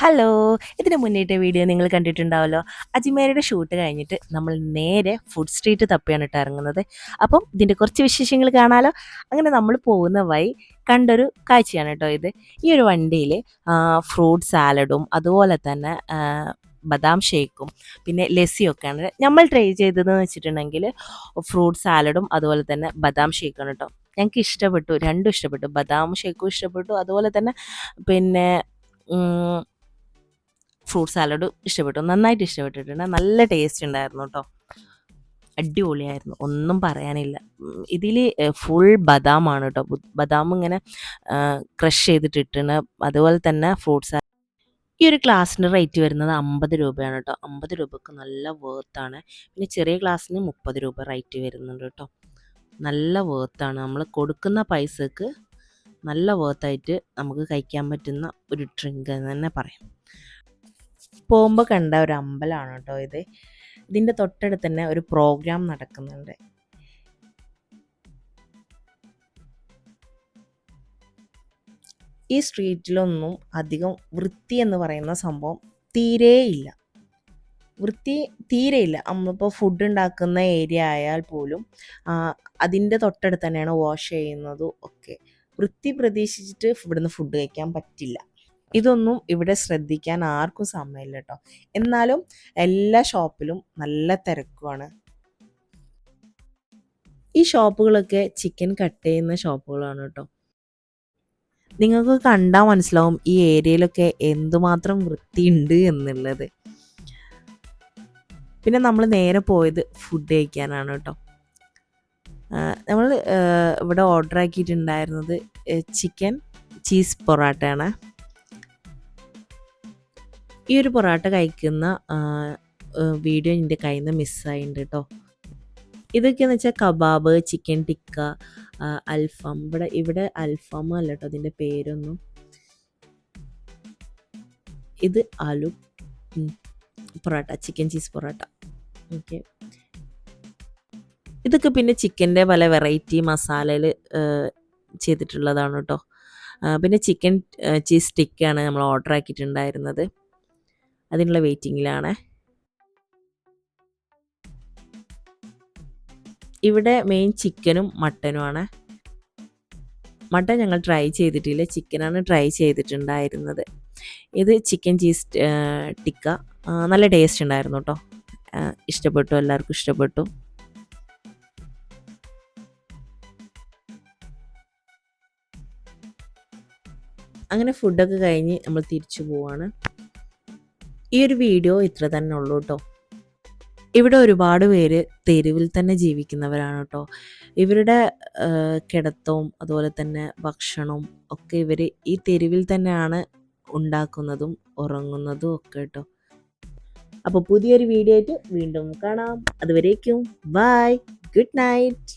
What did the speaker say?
Hello! ഇതിന് മുന്നേത്തെ video നിങ്ങൾ കണ്ടിട്ടുണ്ടാവല്ലോ. അജ്മീരുടെ shoot കഴിഞ്ഞിട്ട് നമ്മൾ നേരെ ഫുഡ് സ്ട്രീറ്റ് തപ്പിയാണ് ട്ടോ ഇറങ്ങുന്നത്. അപ്പം ഇതിൻ്റെ കുറച്ച് വിശേഷങ്ങൾ കാണാലോ. അങ്ങനെ നമ്മൾ പോകുന്ന വഴി കണ്ടൊരു കാഴ്ചയാണ് ട്ടോ ഇത്. ഈ ഒരു വണ്ടിയിൽ ഫ്രൂട്ട് സാലഡും അതുപോലെ തന്നെ ബദാം ഷേക്കും പിന്നെ ലസ്സിയൊക്കെയാണ് നമ്മൾ ട്രൈ ചെയ്തതെന്ന് വെച്ചിട്ടുണ്ടെങ്കിൽ ഫ്രൂട്ട് സാലഡും അതുപോലെ തന്നെ ബദാം ഷേക്കാണ് ട്ടോ. ഞങ്ങൾക്ക് ഇഷ്ടപ്പെട്ടു, രണ്ടും ഇഷ്ടപ്പെട്ടു. ബദാം ഷേക്കും ഇഷ്ടപ്പെട്ടു, അതുപോലെ തന്നെ പിന്നെ ഫ്രൂട്ട് സാലഡും ഇഷ്ടപ്പെട്ടു. നന്നായിട്ട് ഇഷ്ടപ്പെട്ടിട്ടുണ്ട്. നല്ല ടേസ്റ്റ് ഉണ്ടായിരുന്നു കേട്ടോ. അടിപൊളിയായിരുന്നു. ഒന്നും പറയാനില്ല. ഇതിൽ ഫുൾ ബദാമാണ് കേട്ടോ. ബദാം ഇങ്ങനെ ക്രഷ് ചെയ്തിട്ടിട്ടുണ്ട്. അതുപോലെ തന്നെ ഫ്രൂട്ട്സ്. ഈ ഒരു ക്ലാസ്സിൻ്റെ റേറ്റ് വരുന്നത് 50 രൂപയാണ് കേട്ടോ. 50 രൂപക്ക് നല്ല വേർത്താണ്. പിന്നെ ചെറിയ ക്ലാസ്സിന് 30 രൂപ റേറ്റ് വരുന്നുണ്ട് കേട്ടോ. നല്ല വേർത്താണ്. നമ്മൾ കൊടുക്കുന്ന പൈസക്ക് നല്ല വേർത്തായിട്ട് നമുക്ക് കഴിക്കാൻ പറ്റുന്ന ഒരു ഡ്രിങ്ക് എന്ന് തന്നെ പറയാം. പോകുമ്പോൾ കണ്ട ഒരു അമ്പലമാണ് കേട്ടോ ഇത്. ഇതിൻ്റെ തൊട്ടടുത്ത് തന്നെ ഒരു പ്രോഗ്രാം നടക്കുന്നുണ്ട്. ഈ സ്ട്രീറ്റിലൊന്നും അധികം വൃത്തി എന്ന് പറയുന്ന സംഭവം തീരെയില്ല. വൃത്തി തീരെയില്ല. നമ്മളിപ്പോൾ ഫുഡ് ഉണ്ടാക്കുന്ന ഏരിയ ആയാൽ പോലും അതിൻ്റെ തൊട്ടടുത്ത് തന്നെയാണ് വാഷ് ചെയ്യുന്നതും ഒക്കെ. വൃത്തി പ്രതീക്ഷിച്ചിട്ട് ഇവിടുന്ന് ഫുഡ് കഴിക്കാൻ പറ്റില്ല. ഇതൊന്നും ഇവിടെ ശ്രദ്ധിക്കാൻ ആർക്കും സമയമില്ല കേട്ടോ. എന്നാലും എല്ലാ ഷോപ്പിലും നല്ല തിരക്കുമാണ്. ഈ ഷോപ്പുകളൊക്കെ ചിക്കൻ കട്ട് ചെയ്യുന്ന ഷോപ്പുകളാണ് കേട്ടോ. നിങ്ങൾക്ക് കണ്ടാൽ മനസ്സിലാവും ഈ ഏരിയയിലൊക്കെ എന്തുമാത്രം വൃത്തിയുണ്ട് എന്നുള്ളത്. പിന്നെ നമ്മൾ നേരെ പോയത് ഫുഡ് കഴിക്കാനാണ് കേട്ടോ. നമ്മൾ ഇവിടെ ഓർഡർ ആക്കിയിട്ടുണ്ടായിരുന്നത് ചിക്കൻ ചീസ് പൊറാട്ടയാണ്. ഈ ഒരു പൊറാട്ട കഴിക്കുന്ന വീഡിയോ എൻ്റെ കയ്യിൽ നിന്ന് മിസ്സായിട്ടുണ്ട് കേട്ടോ. ഇതൊക്കെയെന്ന് വെച്ചാൽ കബാബ്, ചിക്കൻ ടിക്ക, അൽഫാം. ഇവിടെ അൽഫാം അല്ല കേട്ടോ അതിൻ്റെ പേരൊന്നും. ഇത് aloo parotta, chicken cheese parotta. Okay, ഇതൊക്കെ പിന്നെ ചിക്കൻ്റെ പല വെറൈറ്റി മസാലയിൽ ചെയ്തിട്ടുള്ളതാണ് കേട്ടോ. പിന്നെ ചിക്കൻ ചീസ് സ്റ്റിക്കാണ് നമ്മൾ ഓർഡർ ആക്കിയിട്ടുണ്ടായിരുന്നത്. അതിനുള്ള വെയിറ്റിങ്ങിലാണ്. ഇവിടെ മെയിൻ ചിക്കനും മട്ടനുമാണ്. മട്ടൻ ഞങ്ങൾ ട്രൈ ചെയ്തിട്ടില്ല, ചിക്കനാണ് ട്രൈ ചെയ്തിട്ടുണ്ടായിരുന്നത്. ഇത് ചിക്കൻ ചീസ് ടിക്ക നല്ല ടേസ്റ്റ് ഉണ്ടായിരുന്നു കേട്ടോ. ഇഷ്ടപ്പെട്ടു, എല്ലാവർക്കും ഇഷ്ടപ്പെട്ടു. അങ്ങനെ ഫുഡൊക്കെ കഴിഞ്ഞ് നമ്മൾ തിരിച്ചു പോവാണ്. ഈ ഒരു വീഡിയോ ഇത്ര തന്നെ ഉള്ളൂ കേട്ടോ. ഇവിടെ ഒരുപാട് പേര് തെരുവിൽ തന്നെ ജീവിക്കുന്നവരാണ് കേട്ടോ. ഇവരുടെ കിടത്തവും അതുപോലെ തന്നെ ഭക്ഷണവും ഒക്കെ ഇവർ ഈ തെരുവിൽ തന്നെയാണ് ഉണ്ടാക്കുന്നതും ഉറങ്ങുന്നതും ഒക്കെ കേട്ടോ. അപ്പോൾ പുതിയൊരു വീഡിയോ ആയിട്ട് വീണ്ടും കാണാം. അതുവരേക്കും ബൈ, ഗുഡ് നൈറ്റ്.